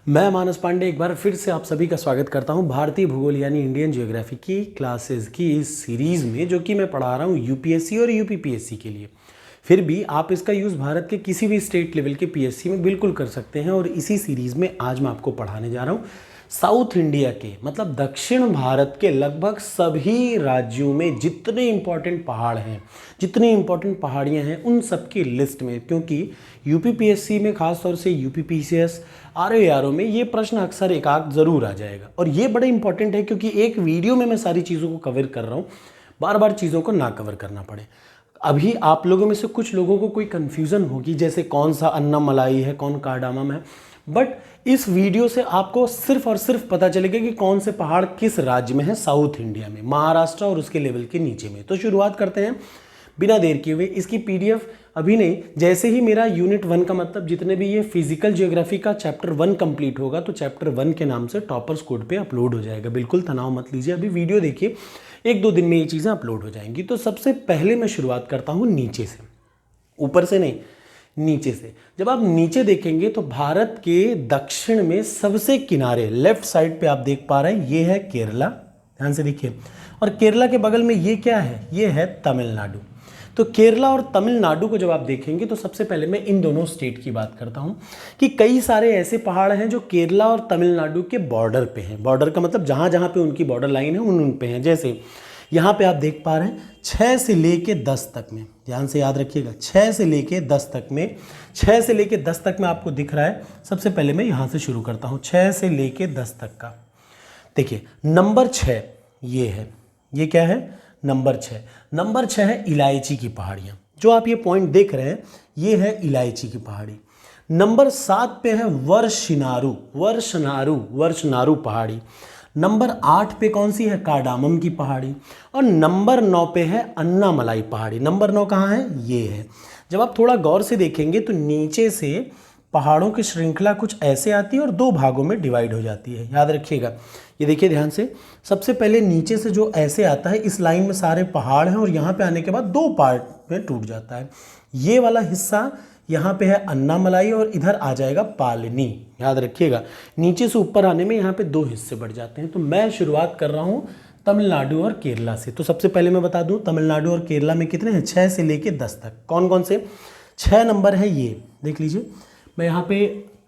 मैं मानस पांडे एक बार फिर से आप सभी का स्वागत करता हूं भारतीय भूगोल यानी इंडियन ज्योग्राफी की क्लासेस की इस सीरीज़ में, जो कि मैं पढ़ा रहा हूं यूपीएससी और यूपीपीएससी के लिए। फिर भी आप इसका यूज़ भारत के किसी भी स्टेट लेवल के पीएससी में बिल्कुल कर सकते हैं। और इसी सीरीज़ में आज मैं आपको पढ़ाने जा रहा हूँ साउथ इंडिया के मतलब दक्षिण भारत के लगभग सभी राज्यों में जितने इंपॉर्टेंट पहाड़ हैं, जितनी इंपॉर्टेंट पहाड़ियाँ हैं, उन सब की लिस्ट में। क्योंकि यूपीपीएससी में खासतौर से यूपीपीसीएस आरओ में ये प्रश्न अक्सर एकाक ज़रूर आ जाएगा। और ये बड़ा इंपॉर्टेंट है क्योंकि एक वीडियो में मैं सारी चीज़ों को कवर कर रहा हूँ, बार बार चीज़ों को ना कवर करना पड़े। अभी आप लोगों में से कुछ लोगों को कोई कन्फ्यूज़न होगी, जैसे कौन सा अन्नामलाई है, कौन कार्डामम है। बट इस वीडियो से आपको सिर्फ और सिर्फ पता चलेगा कि कौन से पहाड़ किस राज्य में है साउथ इंडिया में, महाराष्ट्र और उसके लेवल के नीचे में। तो शुरुआत करते हैं बिना देर किए हुए। इसकी पीडीएफ अभी नहीं, जैसे ही मेरा यूनिट 1 का मतलब जितने भी ये फिजिकल ज्योग्राफी का चैप्टर 1 कंप्लीट होगा तो चैप्टर 1 के नाम से टॉपर्स कोड पे अपलोड हो जाएगा। बिल्कुल तनाव मत लीजिए, अभी वीडियो देखिए, 1-2 दिन में ये चीज़ें अपलोड हो जाएंगी। तो सबसे पहले मैं शुरुआत करता हूँ नीचे से, ऊपर से नहीं, नीचे से। जब आप नीचे देखेंगे तो भारत के दक्षिण में सबसे किनारे लेफ्ट साइड पे आप देख पा रहे हैं, ये है केरला, ध्यान से देखिए। और केरला के बगल में ये क्या है, ये है तमिलनाडु। तो केरला और तमिलनाडु को जब आप देखेंगे तो सबसे पहले मैं इन दोनों स्टेट की बात करता हूं कि कई सारे ऐसे पहाड़ हैं जो केरला और तमिलनाडु के बॉर्डर पे हैं। बॉर्डर का मतलब जहां जहां पे उनकी बॉर्डर लाइन है उन पे हैं। जैसे यहाँ पे आप देख पा रहे हैं 6 से लेके 10 तक में, ध्यान से याद रखिएगा, 6 से लेके 10 तक में, 6 से लेके 10 तक में आपको दिख रहा है। सबसे पहले मैं यहाँ से शुरू करता हूँ, 6 से लेके 10 तक का। देखिए नंबर 6 ये है, ये क्या है, नंबर 6। नंबर 6 है इलायची की पहाड़ियाँ। जो आप ये पॉइंट देख रहे हैं ये है इलायची की पहाड़ी। नंबर 7 पे है वर्षनारू, वर्षनारू पहाड़ी। नंबर 8 पे कौन सी है, कार्डामम की पहाड़ी। और नंबर 9 पे है अन्नामलाई पहाड़ी। नंबर 9 कहाँ है, ये है। जब आप थोड़ा गौर से देखेंगे तो नीचे से पहाड़ों की श्रृंखला कुछ ऐसे आती है और 2 भागों में डिवाइड हो जाती है, याद रखिएगा। ये देखिए ध्यान से, सबसे पहले नीचे से जो ऐसे आता है, इस लाइन में सारे पहाड़ हैं और यहाँ पे आने के बाद 2 पार्ट में टूट जाता है। ये वाला हिस्सा यहाँ पे है अन्नामलाई और इधर आ जाएगा पालनी, याद रखिएगा। नीचे से ऊपर आने में यहाँ पे 2 हिस्से बढ़ जाते हैं। तो मैं शुरुआत कर रहा हूँ तमिलनाडु और केरला से। तो सबसे पहले मैं बता दूँ तमिलनाडु और केरला में कितने हैं, 6 से लेके 10 तक। कौन कौन से, 6 नंबर है ये, देख लीजिए। मैं यहाँ पे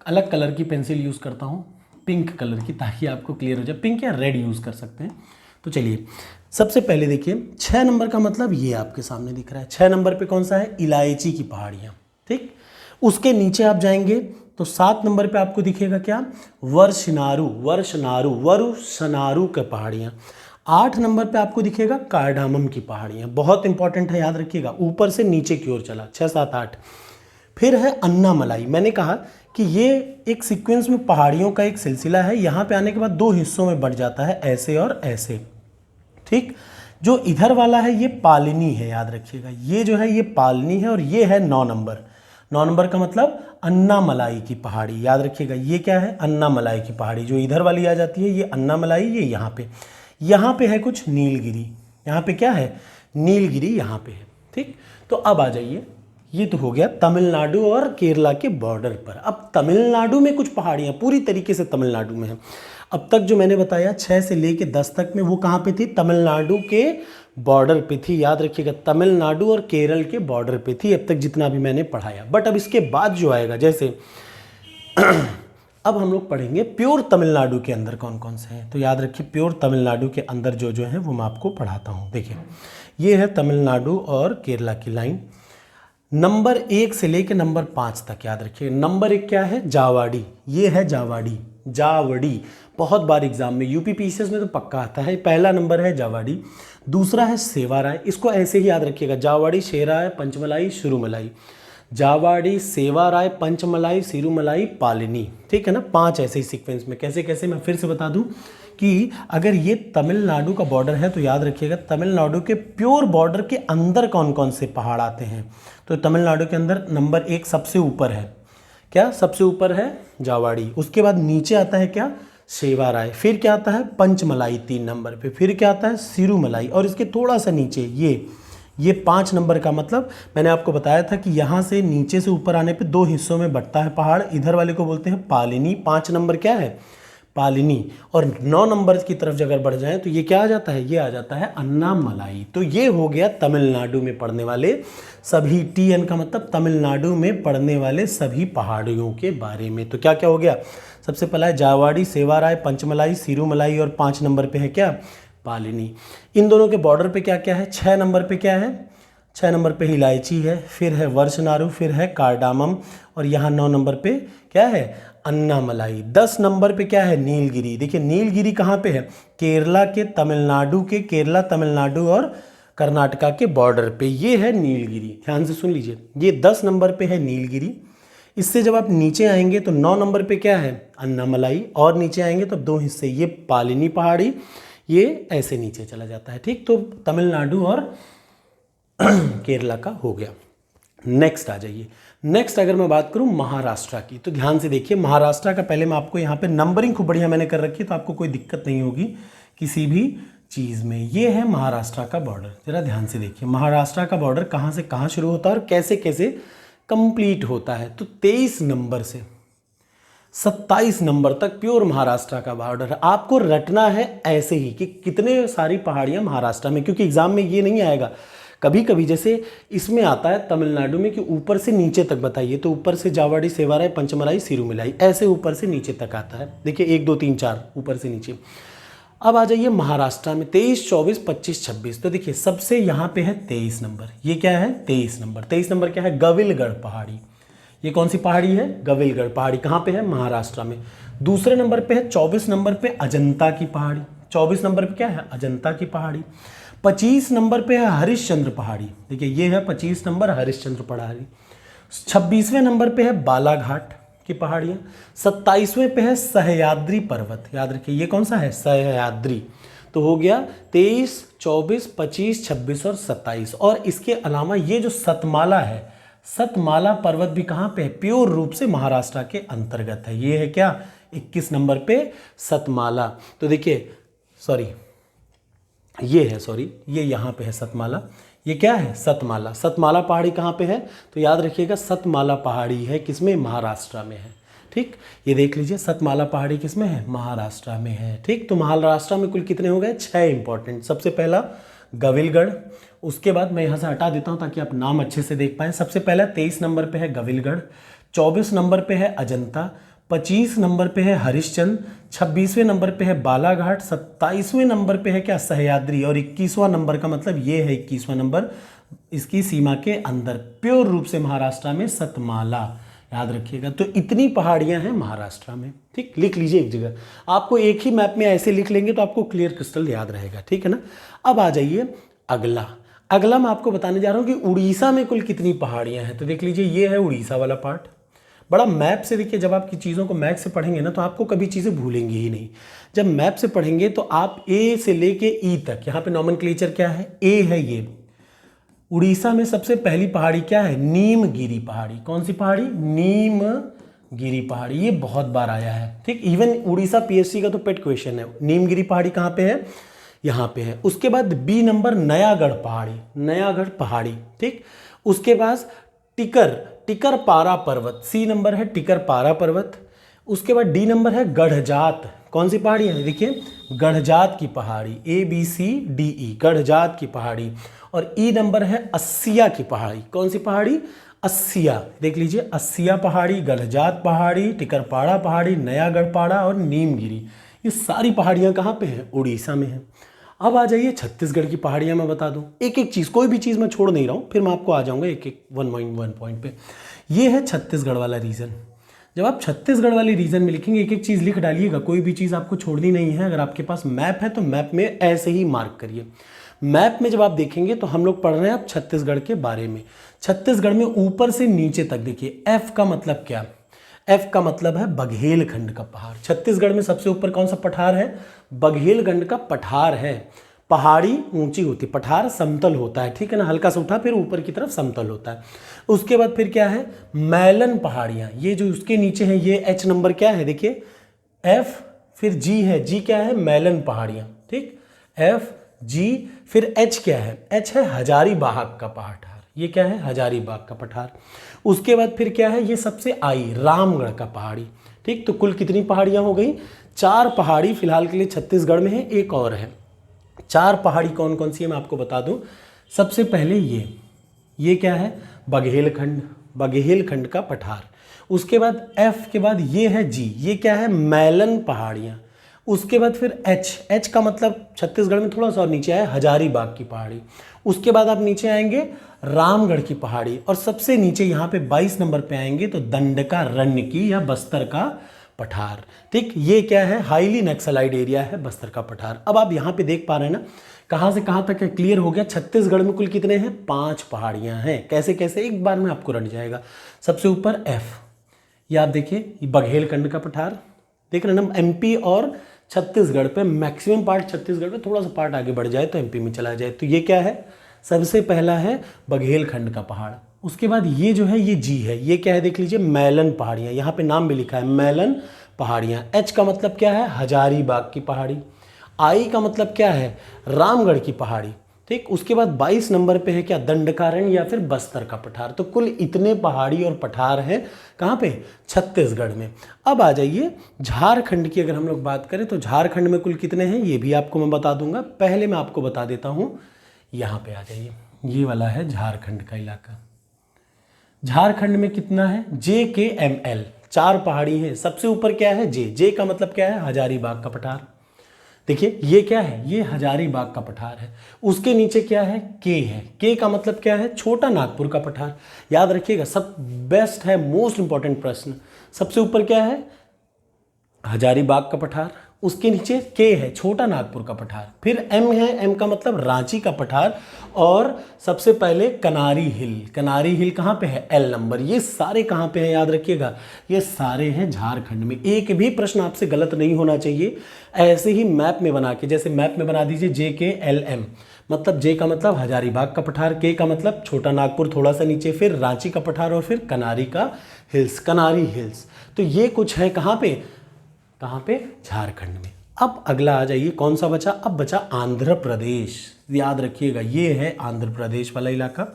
अलग कलर की पेंसिल यूज़ करता हूँ, पिंक कलर की, ताकि आपको क्लियर हो जाए। पिंक या रेड यूज़ कर सकते हैं। तो चलिए सबसे पहले देखिए 6 नंबर का मतलब ये आपके सामने दिख रहा है। 6 नंबर पे कौन सा है, इलायची की पहाड़ियाँ, ठीक। उसके नीचे आप जाएंगे तो 7 नंबर पे आपको दिखेगा क्या, वर्षनारू की पहाड़ियाँ। 8 नंबर पे आपको दिखेगा कार्डामम की पहाड़ियाँ, बहुत इंपॉर्टेंट है, याद रखिएगा। ऊपर से नीचे की ओर चला, 6, 7, 8। फिर है अन्नामलाई। मैंने कहा कि ये एक सीक्वेंस में पहाड़ियों का एक सिलसिला है। यहाँ पे आने के बाद 2 हिस्सों में बढ़ जाता है, ऐसे और ऐसे, ठीक। जो इधर वाला है ये पालनी है, याद रखिएगा। ये जो है ये पालनी है और ये है 9 नंबर। 9 नंबर का मतलब अन्नामलाई की पहाड़ी, याद रखिएगा। ये क्या है, अन्नामलाई की पहाड़ी। जो इधर वाली आ जाती है ये अन्नामलाई, ये यहाँ पे है कुछ नीलगिरी। यहाँ पे क्या है, नीलगिरी यहाँ पे है, ठीक। तो अब आ जाइए, ये तो हो गया तमिलनाडु और केरला के बॉर्डर पर। अब तमिलनाडु में कुछ पहाड़ियाँ पूरी तरीके से तमिलनाडु में हैं। अब तक जो मैंने बताया 6 से लेके 10 तक में, वो कहाँ पे थी, तमिलनाडु के बॉर्डर पे थी, याद रखिएगा। तमिलनाडु और केरल के बॉर्डर पे थी अब तक जितना भी मैंने पढ़ाया। बट अब इसके बाद जो आएगा, जैसे अब हम लोग पढ़ेंगे प्योर तमिलनाडु के अंदर कौन कौन से हैं। तो याद रखिए प्योर तमिलनाडु के अंदर जो जो है वो मैं आपको पढ़ाता हूँ। देखिए ये है तमिलनाडु और केरला की लाइन, नंबर 1 से लेकर नंबर 5 तक, याद रखिए। नंबर 1 क्या है, जावाड़ी। ये है जावड़ी, बहुत बार एग्जाम में यूपीपीसीएस में तो पक्का आता है। पहला नंबर है जावाड़ी। दूसरा है सेवाराय, इसको ऐसे ही याद रखिएगा, जावाड़ी, शेराय, पंचमलाई, सिरुमलाई। जावाड़ी, सेवाराय, पंचमलाई, सिरुमलाई, पालिनी, ठीक है ना। 5 ऐसे ही सीक्वेंस में। कैसे कैसे मैं फिर से बता दूं कि अगर ये तमिलनाडु का बॉर्डर है तो याद रखिएगा तमिलनाडु के प्योर बॉर्डर के अंदर कौन कौन से पहाड़ आते हैं। तो तमिलनाडु के अंदर नंबर 1 सबसे ऊपर है, क्या, सबसे ऊपर है जावाड़ी। उसके बाद नीचे आता है क्या, सेवाराय। फिर क्या आता है, पंचमलाई 3 नंबर पे। फिर क्या आता है, सिरुमलाई। और इसके थोड़ा सा नीचे ये 5 नंबर का मतलब मैंने आपको बताया था कि यहाँ से नीचे से ऊपर आने पे 2 हिस्सों में बंटता है पहाड़। इधर वाले को बोलते हैं पालिनी। 5 नंबर क्या है? पालिनी। और 9 नंबर की तरफ अगर बढ़ जाए तो ये क्या आ जाता है? ये आ जाता है अन्नामलाई। तो ये हो गया तमिलनाडु में पड़ने वाले सभी, TN का मतलब तमिलनाडु में पड़ने वाले सभी पहाड़ियों के बारे में। तो क्या क्या हो गया? सबसे पहला है जावाड़ी, सेवाराय, पंचमलाई, सिरुमलाई और 5 नंबर पे है क्या? पालिनी। इन दोनों के बॉर्डर पे क्या क्या है? 6 नंबर पे क्या है? 6 नंबर पे इलायची है, फिर है वर्षनारू, फिर है कार्डामम और यहाँ 9 नंबर पे क्या है? अन्नामलाई। 10 नंबर पे क्या है? नीलगिरी। देखिए नीलगिरी कहाँ पे है? केरला के, तमिलनाडु के, केरला तमिलनाडु और कर्नाटका के बॉर्डर पे ये है नीलगिरी। ध्यान से सुन लीजिए, ये 10 नंबर पे है नीलगिरी। इससे जब आप नीचे आएंगे तो 9 नंबर पे क्या है? अन्नामलाई। और नीचे आएंगे तो 2 हिस्से, ये पालिनी पहाड़ी, ये ऐसे नीचे चला जाता है। ठीक, तो तमिलनाडु और केरला का हो गया। नेक्स्ट आ जाइए। नेक्स्ट अगर मैं बात करूं महाराष्ट्र की, तो ध्यान से देखिए, महाराष्ट्र का पहले मैं आपको यहाँ पे नंबरिंग खूब बढ़िया मैंने कर रखी है, तो आपको कोई दिक्कत नहीं होगी किसी भी चीज़ में। ये है महाराष्ट्र का बॉर्डर। जरा ध्यान से देखिए, महाराष्ट्र का बॉर्डर कहाँ से कहाँ शुरू होता है और कैसे कैसे कंप्लीट होता है। तो 23 नंबर से 27 नंबर तक प्योर महाराष्ट्र का बॉर्डर। आपको रटना है ऐसे ही कि कितने सारी पहाड़ियाँ महाराष्ट्र में, क्योंकि एग्जाम में ये नहीं आएगा। कभी कभी जैसे इसमें आता है तमिलनाडु में कि ऊपर से नीचे तक बताइए, तो ऊपर से जावाड़ी, सेवाराय, पंचमलाई, सिरुमलाई, ऐसे ऊपर से नीचे तक आता है। देखिए 1 2 3 4 ऊपर से नीचे। अब आ जाइए महाराष्ट्र में 23, 24, 25, 26। तो देखिए सबसे यहाँ पे है 23 नंबर। ये क्या है? 23 नंबर। 23 नंबर क्या है? गविलगढ़ पहाड़ी। ये कौन सी पहाड़ी है? गविलगढ़ पहाड़ी। कहाँ पे है? महाराष्ट्र में। दूसरे नंबर पे है 24 नंबर पे अजंता की पहाड़ी। 24 नंबर पे क्या है? अजंता की पहाड़ी। 25 नंबर पे है हरिश्चंद्र पहाड़ी। देखिए ये है 25 नंबर हरिश्चंद्र पहाड़ी। 26वें नंबर पे है बालाघाट की पहाड़ियाँ। 27वें पे है सह्याद्री पर्वत। याद रखिए ये कौन सा है? सह्याद्री। तो हो गया 23, 24, 25, 26 और 27। और इसके अलावा ये जो सतमाला है, सतमाला पर्वत भी कहाँ पे है? प्योर रूप से महाराष्ट्र के अंतर्गत है। ये है क्या? 21 नंबर पे सतमाला। तो देखिए ये यहाँ पे है सतमाला। ये क्या है? सतमाला। सतमाला पहाड़ी कहाँ पे है? तो याद रखिएगा सतमाला पहाड़ी है किसमें? महाराष्ट्र में है। ठीक, ये देख लीजिए सतमाला पहाड़ी किसमें है? महाराष्ट्र में है। ठीक, तो महाराष्ट्र में कुल कितने हो गए? 6 इंपॉर्टेंट। सबसे पहला गविलगढ़, उसके बाद मैं यहाँ से हटा देता हूँ ताकि आप नाम अच्छे से देख पाएँ। सबसे पहला 23 नंबर पे है गविलगढ़, 24 नंबर पे है अजंता, 25 नंबर पे है हरिश्चंद्र, 26वें नंबर पे है बालाघाट, 27वें नंबर पे है क्या? सह्याद्री, और 21वां नंबर का मतलब ये है 21वां नंबर इसकी सीमा के अंदर प्योर रूप से महाराष्ट्र में सतमाला। याद रखिएगा। तो इतनी पहाड़ियां हैं महाराष्ट्र में। ठीक, लिख लीजिए एक जगह। आपको एक ही मैप में ऐसे लिख लेंगे तो आपको क्लियर क्रिस्टल याद रहेगा। ठीक है ना। अब आ जाइए अगला मैं आपको बताने जा रहा हूँ कि उड़ीसा में कुल कितनी पहाड़ियां हैं। तो देख लीजिए ये है उड़ीसा वाला पार्ट। बड़ा मैप से देखिए, जब आपकी चीज़ों को मैप से पढ़ेंगे ना तो आपको कभी चीज़ें भूलेंगे ही नहीं। जब मैप से पढ़ेंगे तो आप ए से लेके ई तक, यहाँ पे नॉमेनक्लेचर क्या है? ए है ये। उड़ीसा में सबसे पहली पहाड़ी क्या है? नीमगिरी पहाड़ी। कौन सी पहाड़ी? नीमगिरी पहाड़ी। ये बहुत बार आया है। ठीक, इवन उड़ीसा PSC का तो पेट क्वेश्चन है। नीमगिरी पहाड़ी कहाँ पे है? यहाँ पे है। उसके बाद बी नंबर नयागढ़ पहाड़ी, नयागढ़ पहाड़ी। ठीक, उसके बाद टिकरपारा पर्वत। सी नंबर है टिकरपारा पर्वत। उसके बाद डी नंबर है गढ़जात। कौन सी पहाड़ी है? देखिए गढ़जात की पहाड़ी, ABCDE, गढ़जात की पहाड़ी। और ई नंबर है अस्सिया की पहाड़ी। कौन सी पहाड़ी? अस्सिया। देख लीजिए अस्सिया पहाड़ी, गढ़जात पहाड़ी, टिकरपाड़ा पहाड़ी, नयागढ़ पहाड़ा और नीमगिरी। ये सारी पहाड़ियाँ कहाँ पे हैं? उड़ीसा में हैं। अब आ जाइए छत्तीसगढ़ की पहाड़ियाँ। मैं बता दूं एक एक चीज़, कोई भी चीज़ मैं छोड़ नहीं रहा हूँ, फिर मैं आपको आ जाऊँगा एक एक 1 पॉइंट पे। ये है छत्तीसगढ़ वाला रीजन। जब आप छत्तीसगढ़ वाली रीजन में लिखेंगे एक एक चीज़ लिख डालिएगा, कोई भी चीज़ आपको छोड़नी नहीं है। अगर आपके पास मैप है तो मैप में ऐसे ही मार्क करिए। मैप में जब आप देखेंगे तो हम लोग पढ़ रहे हैं अब छत्तीसगढ़ के बारे में। छत्तीसगढ़ में ऊपर से नीचे तक देखिए, एफ का मतलब क्या? एफ का मतलब है बघेलखंड का पहाड़। छत्तीसगढ़ में सबसे ऊपर कौन सा पठार है? बघेलखंड का पठार है। पहाड़ी ऊंची होती, पठार समतल होता है। ठीक है ना, हल्का सा उठा फिर ऊपर की तरफ समतल होता है। उसके बाद फिर क्या है? मैलन पहाड़ियाँ। ये जो उसके नीचे है ये एच नंबर क्या है? देखिए एफ फिर जी है, जी क्या है? मैलन पहाड़ियाँ। ठीक, एफ जी, फिर एच क्या है, एच है हजारीबाग का पठार, ये क्या है हजारीबाग का पठार। उसके बाद फिर क्या है, ये सबसे आई रामगढ़ का पहाड़ी। ठीक, तो कुल कितनी पहाड़ियाँ हो गई, 4 पहाड़ी फिलहाल के लिए छत्तीसगढ़ में है, एक और है। 4 पहाड़ी कौन कौन सी है मैं आपको बता दूं। सबसे पहले ये क्या है, बघेलखंड, बघेलखंड का पठार। उसके बाद एफ के बाद ये है जी, ये क्या है मैलन पहाड़ियाँ। उसके बाद फिर एच, एच का मतलब छत्तीसगढ़ में थोड़ा सा और नीचे है हजारीबाग की पहाड़ी। उसके बाद आप नीचे आएंगे रामगढ़ की पहाड़ी, और सबसे नीचे यहाँ पे 22 नंबर पे आएंगे तो दंडकारण्य की या बस्तर का पठार। ठीक, ये क्या है हाईली नक्सलाइड एरिया है बस्तर का पठार। अब आप यहाँ पे देख पा रहे हैं ना, कहाँ से कहाँ तक क्लियर हो गया। छत्तीसगढ़ में कुल कितने हैं, 5 पहाड़ियाँ हैं। कैसे कैसे एक बार में आपको रट जाएगा। सबसे ऊपर एफ, ये आप देखिए बघेलखंड का पठार, देख रहे हैं ना, एमपी और छत्तीसगढ़ पे मैक्सिमम पार्ट छत्तीसगढ़ पे, थोड़ा सा पार्ट आगे बढ़ जाए तो एमपी में चला जाए। तो ये क्या है, सबसे पहला है बघेलखंड का पहाड़। उसके बाद ये जो है ये जी है, ये क्या है देख लीजिए मैलन पहाड़ियाँ, यहाँ पे नाम भी लिखा है मैलन पहाड़ियाँ। एच का मतलब क्या है हजारीबाग की पहाड़ी। आई का मतलब क्या है रामगढ़ की पहाड़ी। ठीक, उसके बाद 22 नंबर पे है क्या दंडकारण्य या फिर बस्तर का पठार। तो कुल इतने पहाड़ी और पठार हैं कहाँ पे, छत्तीसगढ़ में। अब आ जाइए झारखंड की अगर हम लोग बात करें तो झारखंड में कुल कितने हैं ये भी आपको मैं बता दूंगा। पहले मैं आपको बता देता हूँ, यहाँ पे आ जाइए, ये वाला है झारखंड का इलाका। झारखंड में कितना है, JKML, 4 पहाड़ी हैं। सबसे ऊपर क्या है जे, जे का मतलब क्या है हजारीबाग का पठार। देखिए ये क्या है, ये हजारीबाग का पठार है। उसके नीचे क्या है, के है, के का मतलब क्या है छोटा नागपुर का पठार। याद रखिएगा, सब बेस्ट है, मोस्ट इंपॉर्टेंट प्रश्न। सबसे ऊपर क्या है हजारीबाग का पठार, उसके नीचे के है छोटा नागपुर का पठार, फिर एम है, एम का मतलब रांची का पठार, और सबसे पहले कनारी हिल। कनारी हिल कहाँ पे है, एल नंबर। ये सारे कहाँ पे हैं याद रखिएगा, ये सारे हैं झारखंड में। एक भी प्रश्न आपसे गलत नहीं होना चाहिए। ऐसे ही मैप में बना के, जैसे मैप में बना दीजिए JKLM, मतलब जे का मतलब हजारीबाग का पठार, के का मतलब छोटा नागपुर थोड़ा सा नीचे, फिर रांची का पठार, और फिर कनारी का हिल्स, कनारी हिल्स। तो ये कुछ है कहाँ पे, कहाँ पे, झारखंड में। अब अगला आ जाइए, कौन सा बचा, अब बचा आंध्र प्रदेश। याद रखिएगा ये है आंध्र प्रदेश वाला इलाका।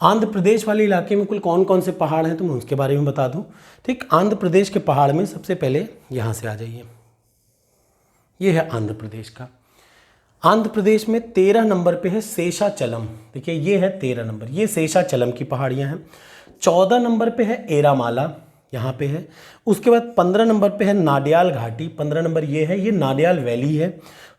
आंध्र प्रदेश वाले इलाके में कुल कौन कौन से पहाड़ हैं तो मैं उसके बारे में बता दूं। ठीक, आंध्र प्रदेश के पहाड़ में सबसे पहले यहाँ से आ जाइए, ये है आंध्र प्रदेश का। आंध्र प्रदेश में 13 नंबर पे है शेषाचलम। देखिए ये है 13 नंबर, ये शेषाचलम की पहाड़ियाँ हैं। 14 नंबर पे है एरामाला, यहाँ पे है। उसके बाद 15 नंबर पे है नाडियाल घाटी, 15 नंबर ये है, ये नाडियाल वैली है।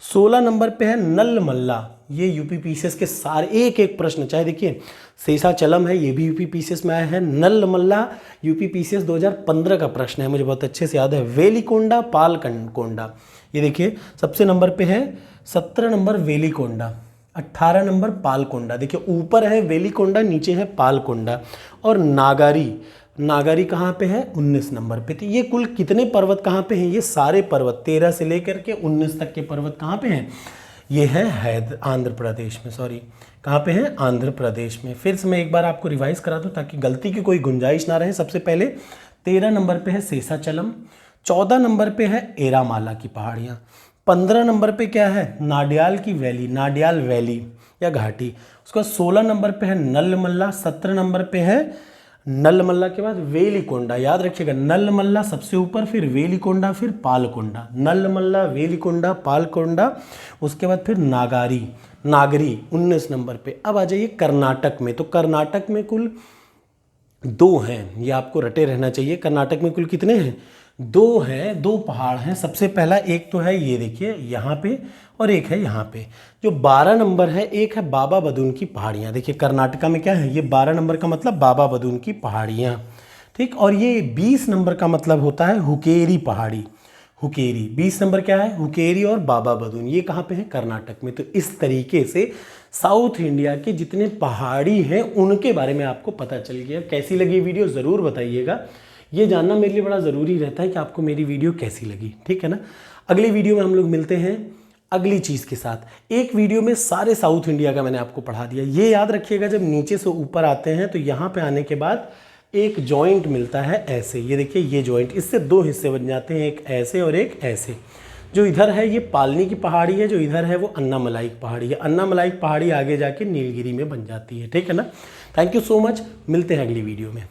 16 नंबर पे है नलमल्ला, ये यूपी पीसीएस के सारे एक एक प्रश्न, चाहे देखिए शेषाचलम है ये भी यूपी पीसीएस में आया है, नलमल्ला यूपी पीसीएस 2015 का प्रश्न है, मुझे बहुत अच्छे से याद है। वेलिकोंडा पालकोंडा, ये देखिए सबसे नंबर पे है 17 नंबर वेलिकोंडा, 18 नंबर पालकोंडा। देखिए ऊपर है वेलिकोंडा, नीचे है पालकोंडा। और नागारी, नागारी कहाँ पे है 19 नंबर पे। तो ये कुल कितने पर्वत कहाँ पे हैं, ये सारे पर्वत 13 से लेकर के 19 तक के पर्वत कहाँ पे हैं, ये है आंध्र प्रदेश में, सॉरी कहाँ पे है, आंध्र प्रदेश में। फिर से मैं एक बार आपको रिवाइज करा दूँ ताकि गलती की कोई गुंजाइश ना रहे। सबसे पहले 13 नंबर पे है शेषाचलम, 14 नंबर पे है एरामाला की पहाड़ियाँ, 15 नंबर पे क्या है नाडियाल की वैली, नाडियाल वैली या घाटी। उसके बाद 16 नंबर पे है नलमल्ला, 17 नंबर पे है नलमल्ला के बाद वेलिकोंडा। याद रखिएगा नलमल्ला सबसे ऊपर, फिर वेलिकोंडा, फिर पालकोंडा, नलमल्ला वेलिकोंडा पालकोंडा। उसके बाद फिर नागारी, नागरी 19 नंबर पे। अब आ जाइए कर्नाटक में, तो कर्नाटक में कुल 2 हैं, ये आपको रटे रहना चाहिए। कर्नाटक में कुल कितने हैं, 2 हैं, 2 पहाड़ हैं। सबसे पहला एक तो है ये देखिए यहाँ पे, और एक है यहाँ पे। जो 12 नंबर है, एक है बाबा बदून की पहाड़ियाँ। देखिए कर्नाटका में क्या है, ये 12 नंबर का मतलब बाबा बदून की पहाड़ियाँ। ठीक, और ये 20 नंबर का मतलब होता है हुकेरी पहाड़ी, हुकेरी। 20 नंबर क्या है, हुकेरी और बाबा बदून, ये कहाँ पे है, कर्नाटक में। तो इस तरीके से साउथ इंडिया के जितने पहाड़ी हैं उनके बारे में आपको पता चल गया। कैसी लगी वीडियो ज़रूर बताइएगा, ये जानना मेरे लिए बड़ा ज़रूरी रहता है कि आपको मेरी वीडियो कैसी लगी। ठीक है ना, अगली वीडियो में हम लोग मिलते हैं अगली चीज़ के साथ। एक वीडियो में सारे साउथ इंडिया का मैंने आपको पढ़ा दिया। ये याद रखिएगा, जब नीचे से ऊपर आते हैं तो यहाँ पे आने के बाद एक जॉइंट मिलता है ऐसे, ये देखिए ये जॉइंट, इससे 2 हिस्से बन जाते हैं, एक ऐसे और एक ऐसे। जो इधर है ये पालनी की पहाड़ी है, जो इधर है वो अन्नामलाई की पहाड़ी है। अन्नामलाई की पहाड़ी आगे जाके नीलगिरी में बन जाती है, ठीक है ना। थैंक यू सो मच, मिलते हैं अगली वीडियो में।